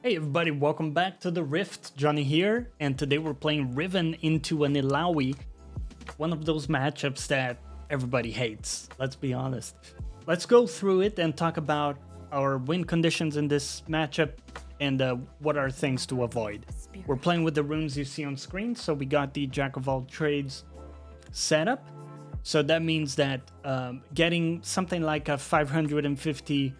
Hey everybody, welcome back to the Rift. Johnny here, and today we're playing Riven into an Illaoi, one of those matchups that everybody hates, let's be honest. Let's go through it and talk about our win conditions in this matchup and what are things to avoid. We're playing with the runes you see on screen, so we got the Jack of all trades setup. So that means that getting something like a 550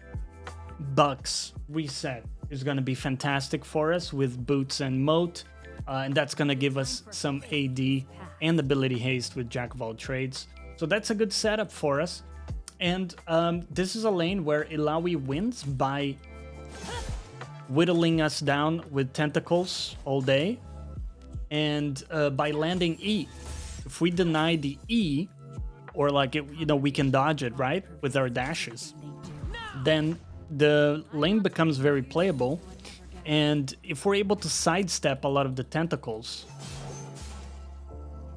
bucks reset is going to be fantastic for us with boots and moat, and that's going to give us some AD and ability haste with Jack of all trades. So that's a good setup for us. And this is a lane where Illaoi wins by whittling us down with tentacles all day and by landing E. If we deny the E, or like it, we can dodge it, right, with our dashes, then the lane becomes very playable. And if we're able to sidestep a lot of the tentacles,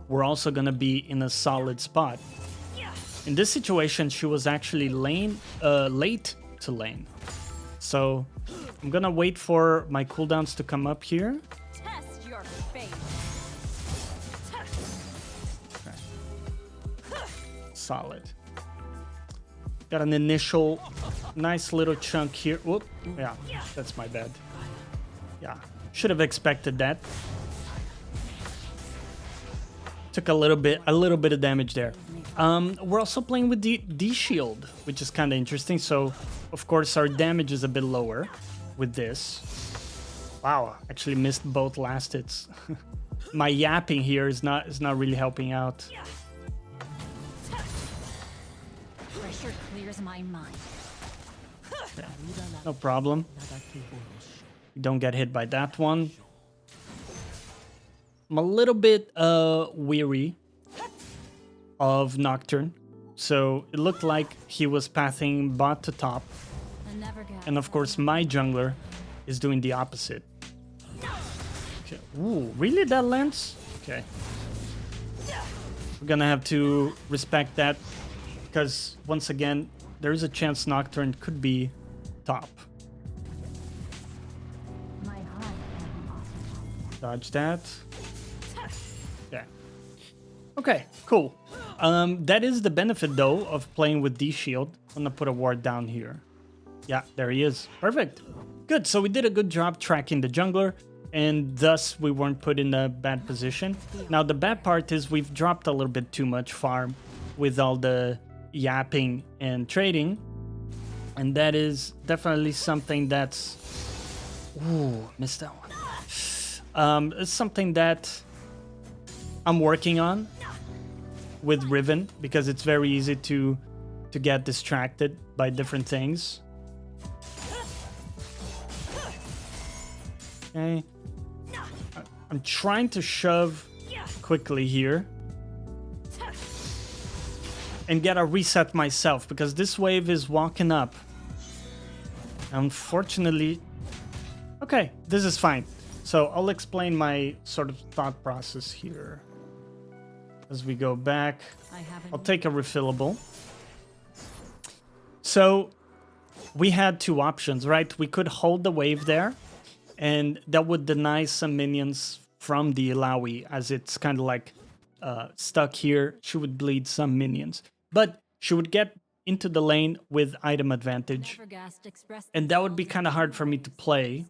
we're also going to be in a solid spot. In this situation, she was actually late to lane. So I'm going to wait for my cooldowns to come up here. Test your fate. Okay. Solid. Got an initial nice little chunk here. Whoop. Yeah, that's my bad. Yeah, should have expected that. Took a little bit of damage there. We're also playing with the D shield, which is kind of interesting. So, of course, our damage is a bit lower with this. Wow, actually missed both last hits. My yapping here is not really helping out. Pressure clears my mind. Yeah, no problem. You don't get hit by that one. I'm a little bit weary of Nocturne. So it looked like he was pathing bot to top. And of course my jungler is doing the opposite. Okay. Ooh, really that lands? Okay. We're gonna have to respect that, because once again, there's a chance Nocturne could be top. Dodge that. Yeah. Okay, cool. That is the benefit though of playing with D-Shield. I'm gonna put a ward down here. Yeah, there he is. Perfect. Good, so we did a good job tracking the jungler, and thus we weren't put in a bad position. Now the bad part is we've dropped a little bit too much farm with all the yapping and trading, and that is definitely something that's... Ooh, missed that one. It's something that I'm working on with Riven, because it's very easy to get distracted by different things. Okay. I'm trying to shove quickly here and get a reset myself, because this wave is walking up. Unfortunately... Okay, this is fine. So I'll explain my sort of thought process here. As we go back, I'll take a refillable. So we had two options, right? We could hold the wave there, and that would deny some minions from the Illaoi, as it's kind of like stuck here. She would bleed some minions, but she would get into the lane with item advantage, and that would be kind of hard for me to play.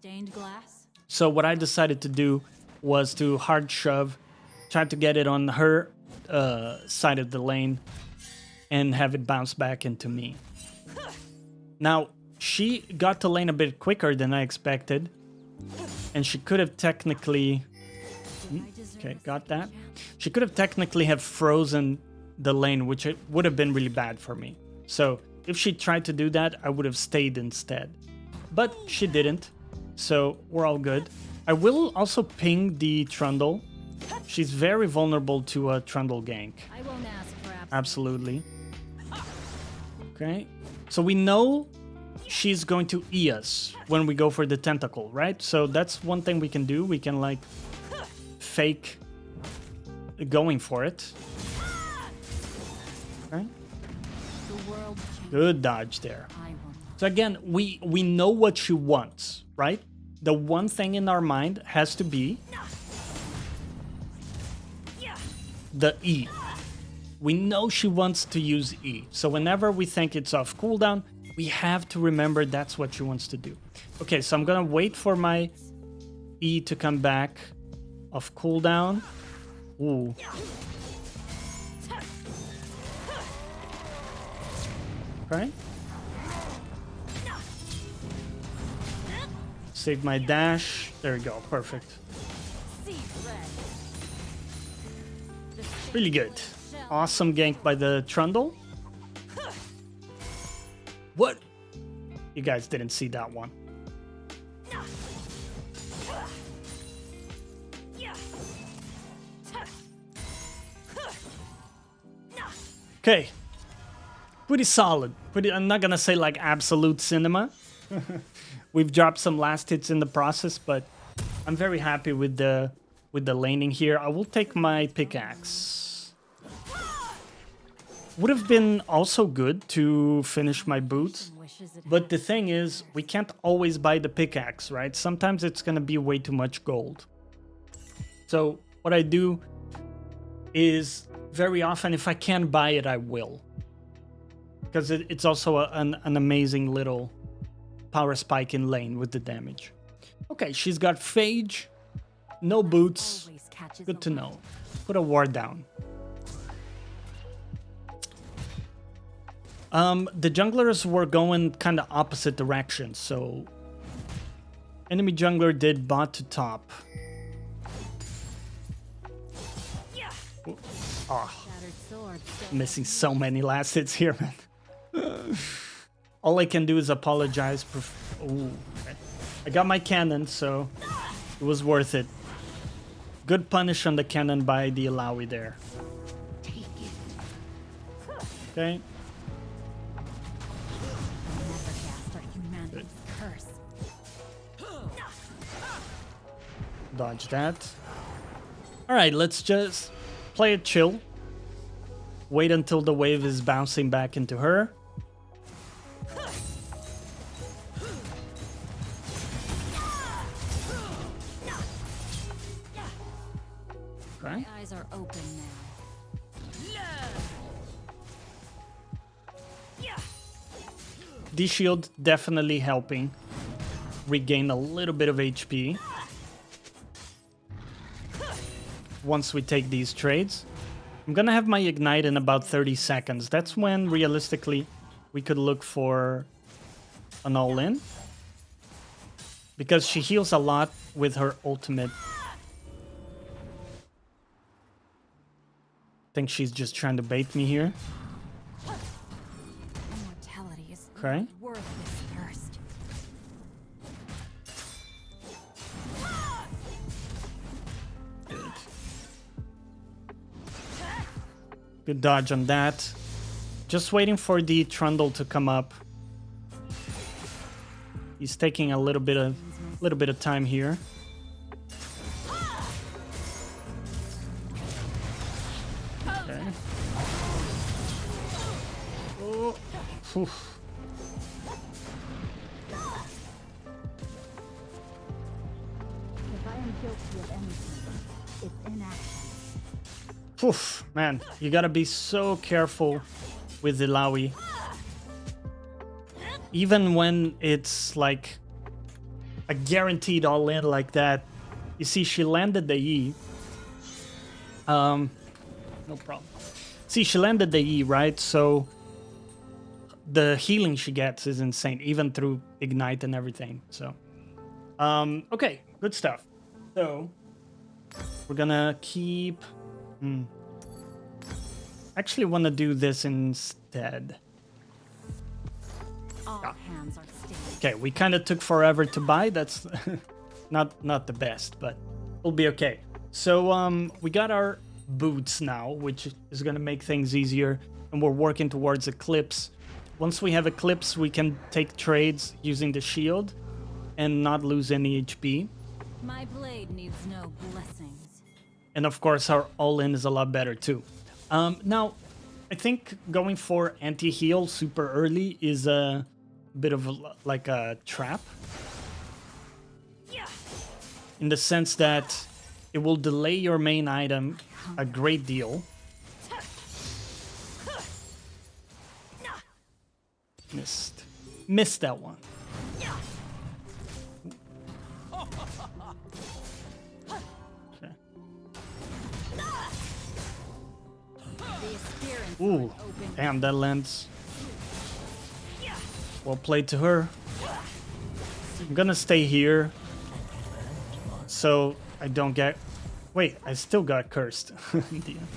So what I decided to do was to hard shove, try to get it on her side of the lane, and have it bounce back into me. Now, she got to lane a bit quicker than I expected, and she could have technically... Okay, got that. She could have technically have frozen the lane, which it would have been really bad for me. So if she tried to do that, I would have stayed instead. But she didn't. So we're all good. I will also ping the Trundle. She's very vulnerable to a Trundle gank. Absolutely. Okay. So we know she's going to E us when we go for the tentacle, right? So that's one thing we can do. We can like fake going for it. Okay. Good dodge there. So again, we know what she wants, right? the one thing in our mind has to be the E. We know she wants to use E. So whenever we think it's off cooldown, we have to remember that's what she wants to do. Okay, so I'm gonna wait for my E to come back off cooldown. Ooh. Okay. Save my dash. There we go. Perfect. Really good. Awesome gank by the Trundle. What? You guys didn't see that one. Okay. Pretty solid. I'm not gonna say like absolute cinema. We've dropped some last hits in the process, but I'm very happy with the laning here. I will take my pickaxe. Would have been also good to finish my boots, but the thing is, we can't always buy the pickaxe, right? Sometimes it's gonna be way too much gold. So what I do is very often, if I can buy it, I will. Because it's also an amazing little power spike in lane with the damage. Okay, she's got Phage, no boots, good to know. Put a ward down. The junglers were going kind of opposite directions, so enemy jungler did bot to top. Oh, missing so many last hits here, man. All I can do is apologize. Ooh, okay. I got my cannon, so it was worth it. Good punish on the cannon by the Illaoi there. Okay. Good. Dodge that. Alright, let's just play it chill. Wait until the wave is bouncing back into her. Okay. My eyes are open now. D-shield definitely helping regain a little bit of HP once we take these trades. I'm gonna have my ignite in about 30 seconds. That's when realistically we could look for an all-in, because she heals a lot with her ultimate. I think she's just trying to bait me here. Immortality is Okay. worth this thirst. Good. Good dodge on that. Just waiting for the Trundle to come up. He's taking a little bit of time here. Okay. Oh. Oof. If I am guilty of anything, it's inaction. Oof, man, you gotta be so careful with Illaoi. Even when it's like a guaranteed all-in like that. You see, she landed the E. No problem. See, she landed the E, right? So the healing she gets is insane, even through Ignite and everything. So, okay, good stuff. So we're gonna keep... Actually want to do this instead. All hands are staying. Okay, we kind of took forever to buy. That's not the best, but we'll be okay. So we got our boots now, which is gonna make things easier, and we're working towards Eclipse. Once we have Eclipse, we can take trades using the shield and not lose any HP. My blade needs no blessings. And of course, our all-in is a lot better too. Now, I think going for anti-heal super early is a bit of like a trap. in the sense that it will delay your main item a great deal. Missed that one. Okay. Ooh, damn, that lands. Well played to her. I'm gonna stay here so I don't get... Wait, I still got cursed. In the end.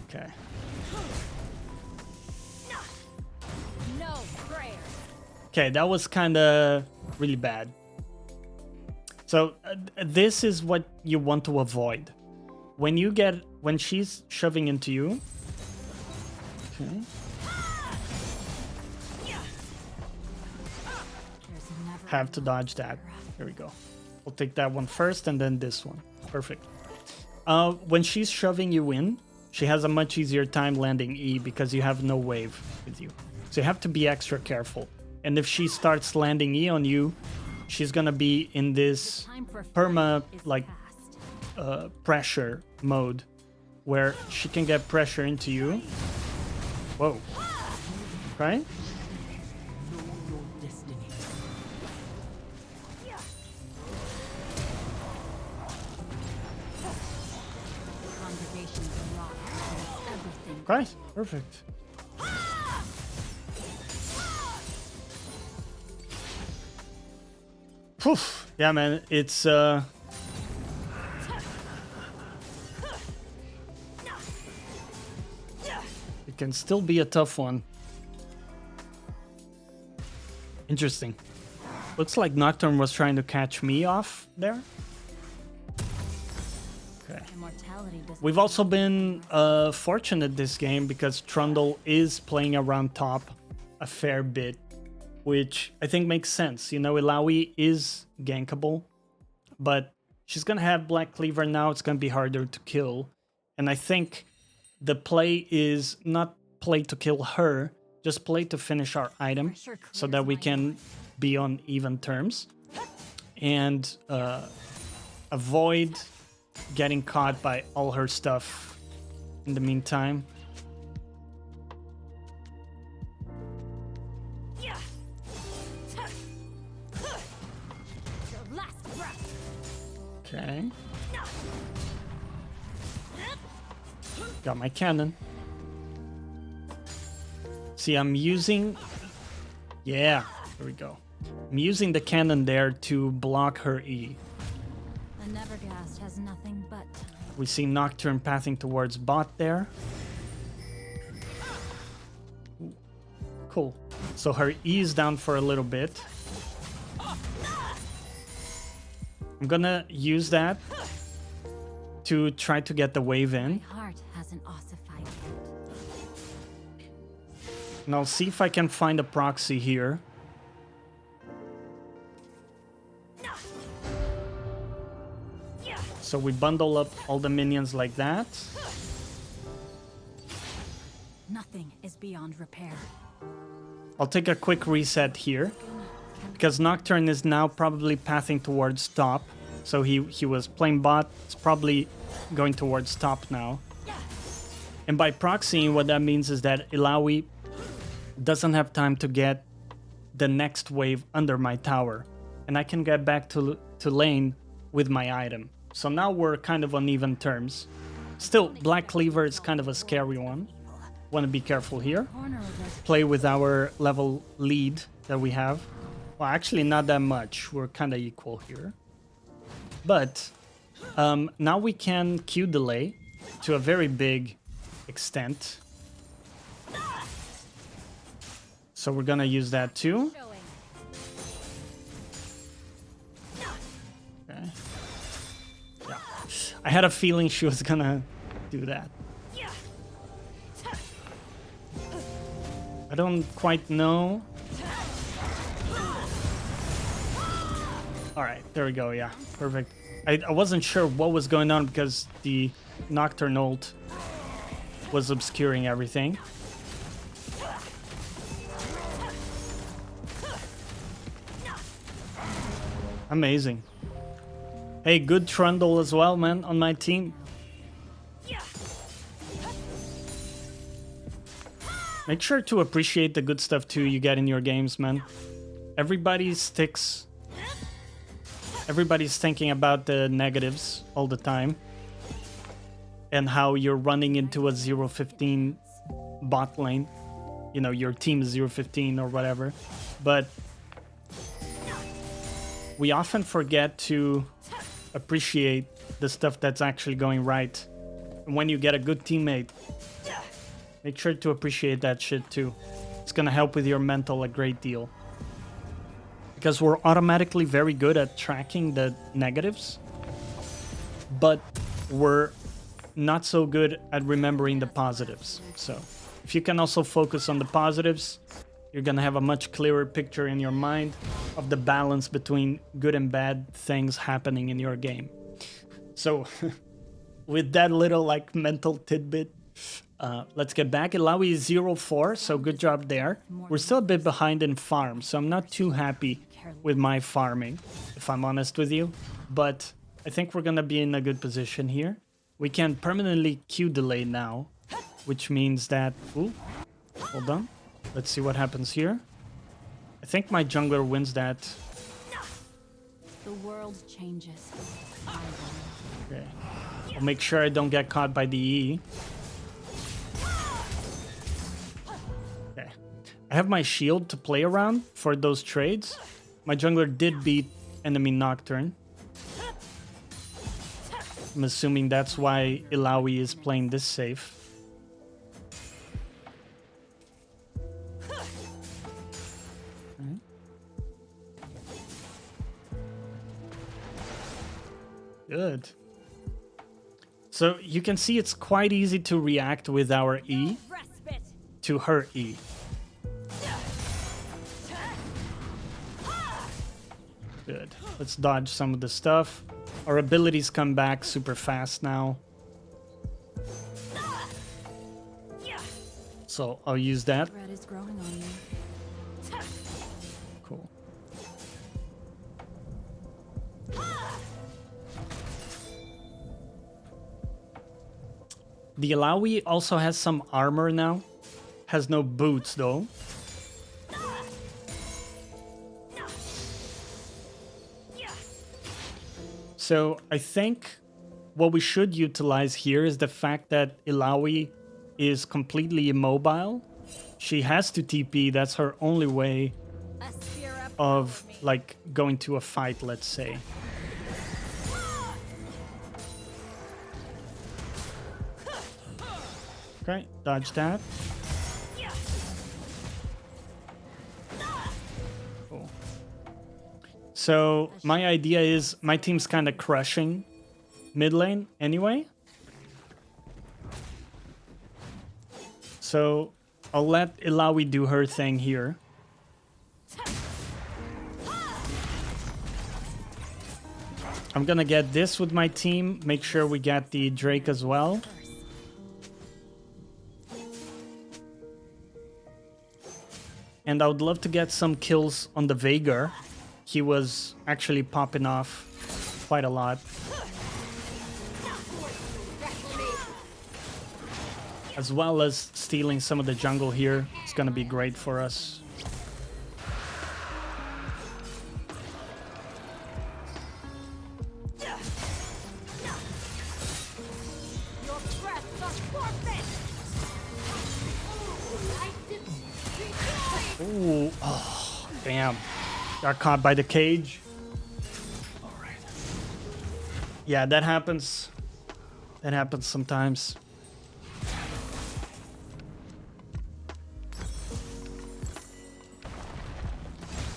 Okay. Okay, that was kind of really bad. So this is what you want to avoid. When she's shoving into you. Okay. Have to dodge that. Here we go. We'll take that one first and then this one. Perfect. When she's shoving you in, she has a much easier time landing E because you have no wave with you. So you have to be extra careful. And if she starts landing E on you, she's gonna be in this perma pressure mode where she can get pressure into you. Whoa. Right? Right, perfect. Poof. Yeah, man, it's it can still be a tough one. Interesting. Looks like Nocturne was trying to catch me off there. Okay. We've also been fortunate this game because Trundle is playing around top a fair bit, which I think makes sense. You know, Illaoi is gankable, but she's gonna have Black Cleaver now. It's gonna be harder to kill. And I think the play is not play to kill her, just play to finish our item so that we can be on even terms and avoid getting caught by all her stuff in the meantime. Okay. Got my cannon. See, I'm using... Yeah, here we go. I'm using the cannon there to block her E. The Nevergast has nothing but time. We see Nocturne pathing towards bot there. Ooh, cool. So her E is down for a little bit. I'm gonna use that to try to get the wave in. My heart hasn't ossified yet. And I'll see if I can find a proxy here. So we bundle up all the minions like that. Nothing is beyond repair. I'll take a quick reset here, because Nocturne is now probably pathing towards top. So he was playing bot, it's probably going towards top now. And by proxying, what that means is that Illaoi doesn't have time to get the next wave under my tower. And I can get back to lane with my item. So now we're kind of on even terms. Still, Black Cleaver is kind of a scary one. Want to be careful here. Play with our level lead that we have. Well, actually not that much. We're kind of equal here. But now we can Q delay to a very big extent. So we're gonna use that too. Okay. Yeah. I had a feeling she was gonna do that. I don't quite know. Alright, there we go, yeah, perfect. I wasn't sure what was going on because the Nocturne ult was obscuring everything. Amazing. Hey, good Trundle as well, man, on my team. Make sure to appreciate the good stuff too you get in your games, man. Everybody's thinking about the negatives all the time. And how you're running into a 0-15 bot lane. You know, your team is 0-15 or whatever. But we often forget to appreciate the stuff that's actually going right. And when you get a good teammate, make sure to appreciate that shit too. It's gonna help with your mental a great deal. Because we're automatically very good at tracking the negatives, but we're not so good at remembering the positives. So if you can also focus on the positives, you're gonna have a much clearer picture in your mind of the balance between good and bad things happening in your game. So with that little like mental tidbit, let's get back. Illaoi is 0-4, so good job there. We're still a bit behind in farm, so I'm not too happy with my farming, if I'm honest with you. But I think we're gonna be in a good position here. We can permanently Q delay now, which means that... Ooh, hold on. Let's see what happens here. I think my jungler wins that. The world changes. Okay. I'll make sure I don't get caught by the E. Okay. I have my shield to play around for those trades. My jungler did beat enemy Nocturne. I'm assuming that's why Illaoi is playing this safe. Good. So you can see it's quite easy to react with our E to her E. Good. Let's dodge some of the stuff. Our abilities come back super fast now. So I'll use that. Cool. The Illaoi also has some armor now. Has no boots though. So I think what we should utilize here is the fact that Illaoi is completely immobile. She has to TP. That's her only way of like going to a fight, let's say. Okay, dodge that. Cool. So my idea is my team's kind of crushing mid lane anyway. So I'll let Illaoi do her thing here. I'm gonna get this with my team. Make sure we get the Drake as well. And I would love to get some kills on the Veigar. He was actually popping off quite a lot. As well as stealing some of the jungle here. It's gonna be great for us. Ooh, oh, damn. Got caught by the cage. All right. Yeah, that happens. That happens sometimes.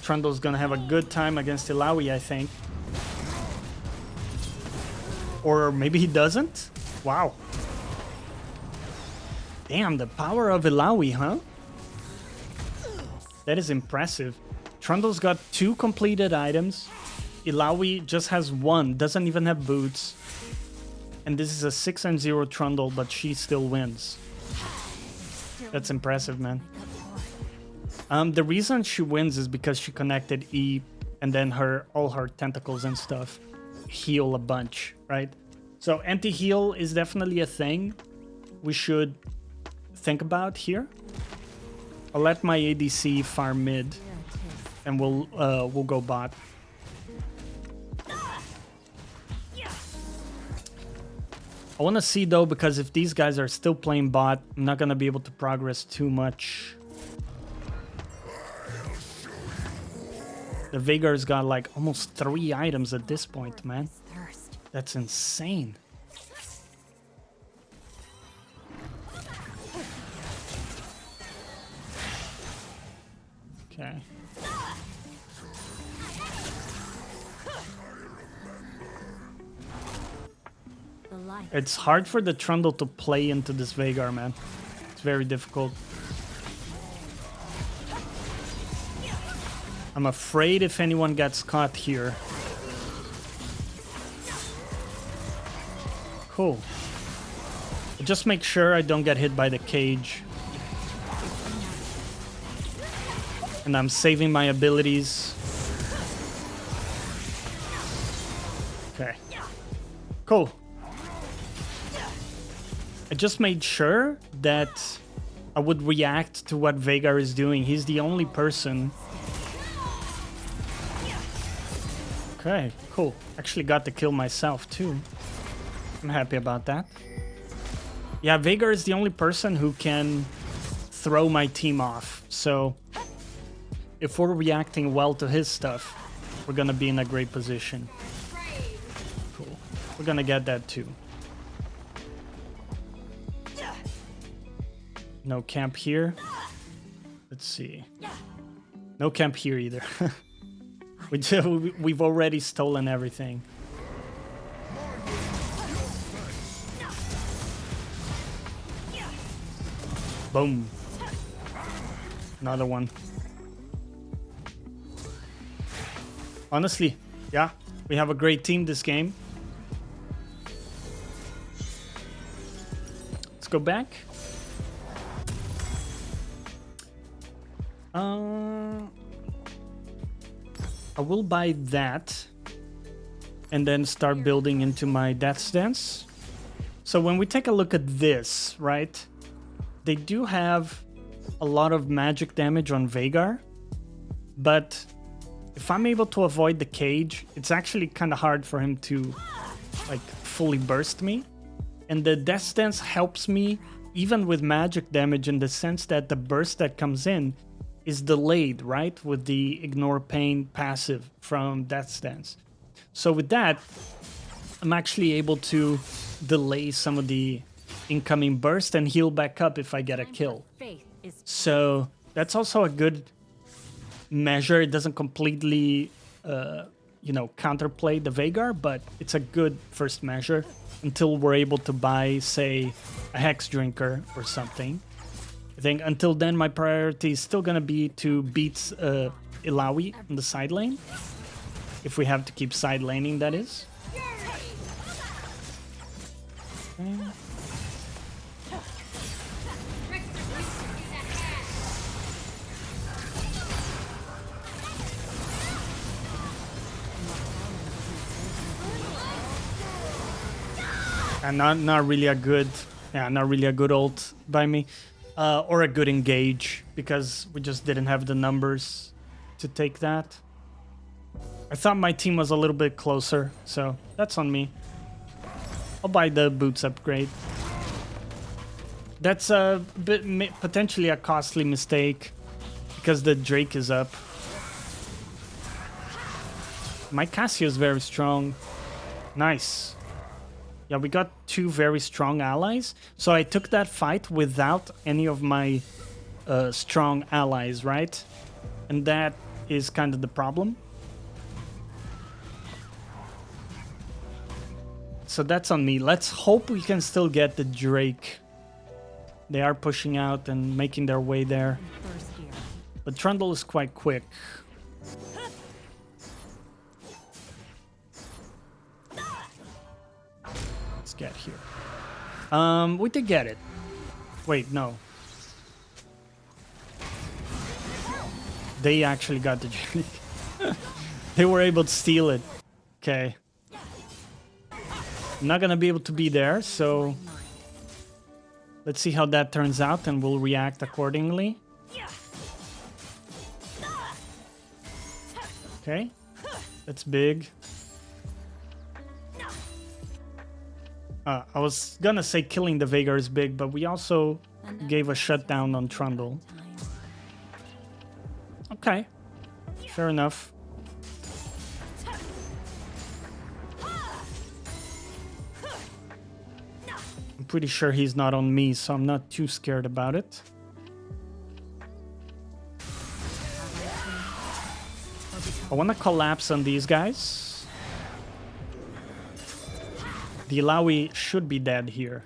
Trundle's gonna have a good time against Illaoi, I think. Or maybe he doesn't? Wow. Damn, the power of Illaoi, huh? That is impressive. Trundle's got 2 completed items. Illaoi just has 1, doesn't even have boots. And this is a 6-0 Trundle, but she still wins. That's impressive, man. The reason she wins is because she connected E and then all her tentacles and stuff. heal a bunch, right? So anti-heal is definitely a thing we should think about here. I'll let my ADC farm mid, and we'll go bot. I want to see though, because if these guys are still playing bot, I'm not gonna be able to progress too much. The Veigar's got like almost 3 items at this point, man. That's insane. Okay. It's hard for the Trundle to play into this Veigar, man. It's very difficult. I'm afraid if anyone gets caught here. Cool. Just make sure I don't get hit by the cage. And I'm saving my abilities. Okay. Cool. I just made sure that I would react to what Veigar is doing. He's the only person. Okay, cool. Actually got the kill myself too. I'm happy about that. Yeah, Veigar is the only person who can throw my team off. So if we're reacting well to his stuff, we're gonna be in a great position. Cool. We're gonna get that too. No camp here. Let's see. No camp here either. We've already stolen everything. Boom. Another one. Honestly, yeah, we have a great team this game. Let's go back. I will buy that and then start building into my Death's Dance. So when we take a look at this, right, they do have a lot of magic damage on Veigar, but if I'm able to avoid the cage, it's actually kind of hard for him to like fully burst me. And the Death's Dance helps me even with magic damage in the sense that the burst that comes in is delayed, right? With the Ignore Pain passive from Death's Dance. So with that, I'm actually able to delay some of the incoming burst and heal back up if I get a kill. So that's also a good measure. It doesn't completely, counterplay the Veigar, but it's a good first measure until we're able to buy, say, a Hex Drinker or something. I think until then, my priority is still going to be to beat Illaoi in the side lane. If we have to keep side laning, that is. Okay. And not really a good ult by me. Or a good engage, because we just didn't have the numbers to take that. I thought my team was a little bit closer, so that's on me. I'll buy the boots upgrade. That's a bit potentially a costly mistake, because the Drake is up. My Cassio is very strong. Nice. Yeah, we got 2 very strong allies. So I took that fight without any of my strong allies, right? And that is kind of the problem. So that's on me. Let's hope we can still get the Drake. They are pushing out and making their way there. But Trundle is quite quick. Get here. We did get it. Wait, no. They actually got the Drake. They were able to steal it. Okay. I'm not gonna be able to be there, so let's see how that turns out and we'll react accordingly. Okay, that's big. I was gonna say killing the Veigar is big, but we also gave a shutdown on Trundle. Okay, fair enough. I'm pretty sure he's not on me, so I'm not too scared about it. I want to collapse on these guys. The Illaoi should be dead here.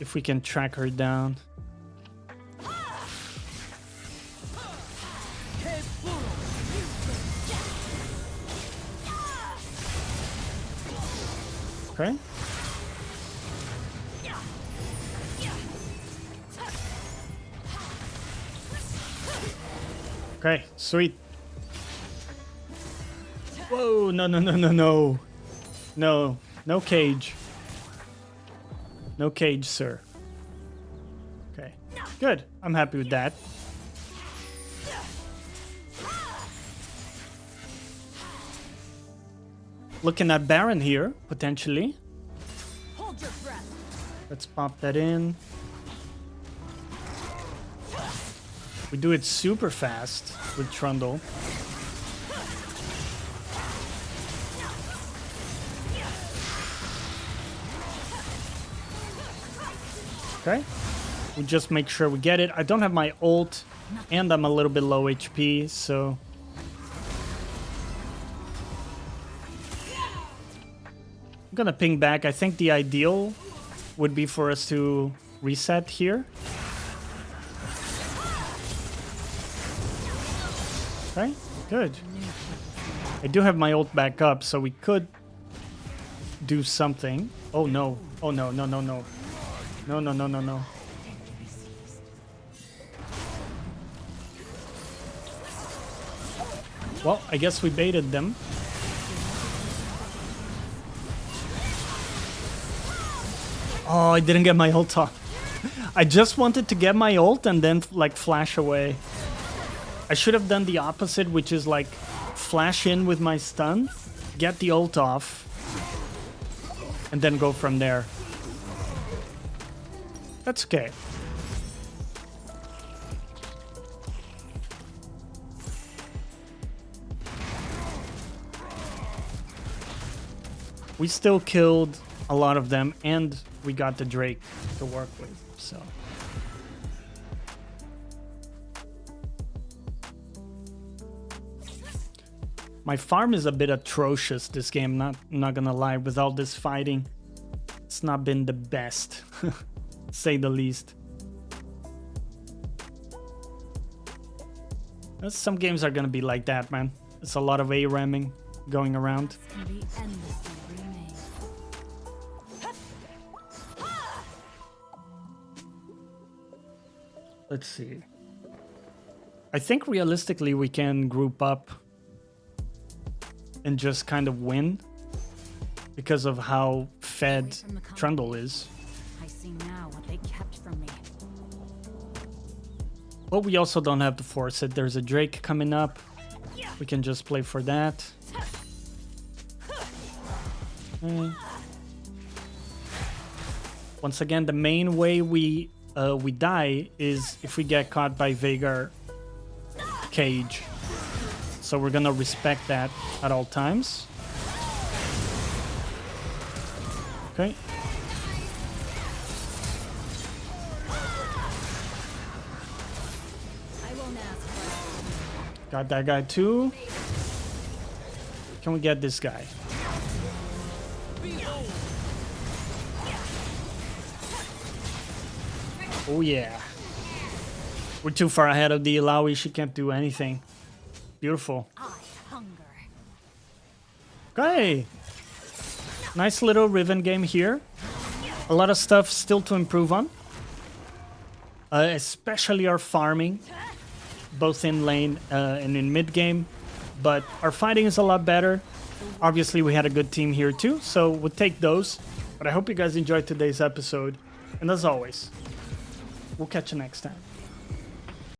If we can track her down. Okay. Okay, sweet. Whoa, no, no, no, no, no. No, no cage. No cage, sir. Okay, good. I'm happy with that. Looking at Baron here, potentially. Hold your breath. Let's pop that in. We do it super fast with Trundle. Okay. We just make sure we get it. I don't have my ult, and I'm a little bit low HP, so... I'm gonna ping back. I think the ideal would be for us to reset here. Okay, good. I do have my ult back up, so we could do something. Oh no. Oh no, no, no, no. No, no, no, no, no. Well, I guess we baited them. Oh, I didn't get my ult off. I just wanted to get my ult and then like flash away. I should have done the opposite, which is like flash in with my stun, get the ult off, and then go from there. That's okay. We still killed a lot of them, and we got the Drake to work with, so. My farm is a bit atrocious this game, not gonna lie. With all this fighting, it's not been the best, say the least. Some games are gonna be like that, man. It's a lot of A-ramming going around. Let's see. I think realistically we can group up and just kind of win because of how fed Trundle is. I see now what they kept from me. But we also don't have to force it. There's a Drake coming up. We can just play for that. Once again, the main way we die is if we get caught by Veigar cage. So we're gonna respect that at all times. Okay. Got that guy too. Can we get this guy? Oh yeah. We're too far ahead of the Illaoi. She can't do anything. Beautiful. Okay. Nice little Riven game here. A lot of stuff still to improve on. Especially our farming. Both in lane and in mid game. but our fighting is a lot better. Obviously, we had a good team here too, so we'll take those. But I hope you guys enjoyed today's episode. And as always, we'll catch you next time.